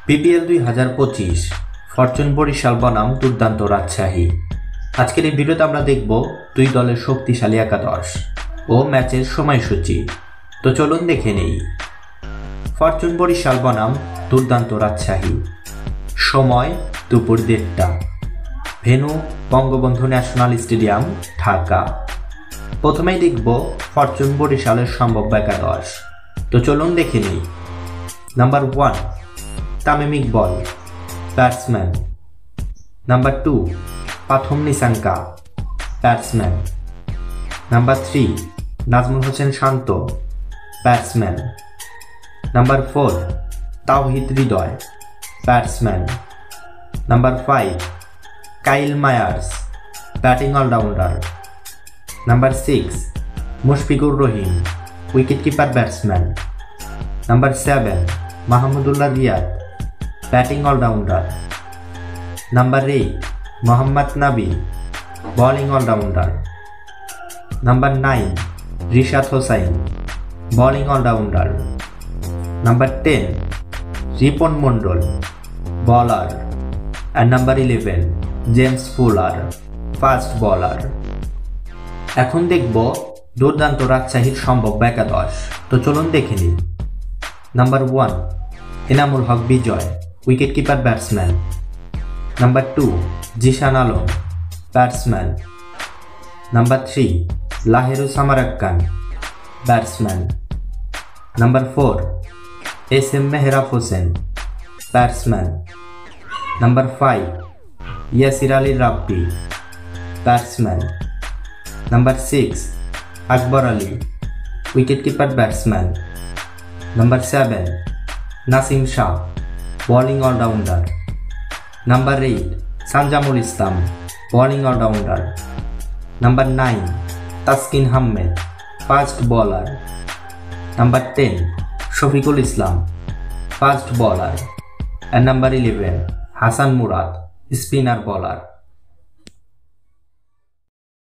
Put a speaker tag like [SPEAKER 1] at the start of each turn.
[SPEAKER 1] PPL 2025 Fortune Barishal বনাম দুর্দান্ত রাজশাহী। আজকের এই ভিডিওতে আমরা দেখব দুই দলের শক্তিশালী একাদশ ও ম্যাচের সময়সূচি। তো চলুন দেখে নেই। ফরচুন বরিশাল বনাম দুর্দান্ত রাজশাহী। সময় দুপুর 1:30। Venue Bangabandhu national stadium, Dhaka. প্রথমেই দেখব ফরচুন বরিশালের সম্ভাব্য একাদশ। তো চলুন দেখে নেই। Number 1 Tamim Iqbal, batsman. Number 2 Pathum Nissanka, batsman. Number 3 Najmul Hossain Shanto, batsman. Number 4 Towhid Hridoy, batsman. Number 5 Kyle Mayers, batting allrounder. Number 6 Mushfiqur Rahim, wicketkeeper batsman. Number 7 Mahmudullah Riyad, batting allrounder. Number 8 Mohammad Nabi, bowling allrounder. Number 9 Rishad Hossain, bowling allrounder. Number 10 Ripon Mondal, bowler. আর number 11 James Fuller, fast bowler. এখন দেখব দুর্দান্ত রাজশাহীর সম্ভাব্য একাদশ। তো চলুন দেখে নিই। Number 1 Enamul Haque Bijoy, wicketkeeper batsman. Number 2 Zishan Alam, batsman. Number 3 Laheru Samarakoon, batsman. Number 4 S M. Mehrab Hossain, batsman. Number 5 Yasir Ali Rabbi, batsman. Number 6 Akbar Ali, wicketkeeper batsman. Number 7 Naseem Shah, bowling allrounder. Number 8 Sanjamul Islam, bowling allrounder. Number 9 Taskin Ahmed, fast bowler. Number 10 Shafiqul Islam, fast bowler. আর নাম্বার 11 হাসান মুরাদ, স্পিনার বলার।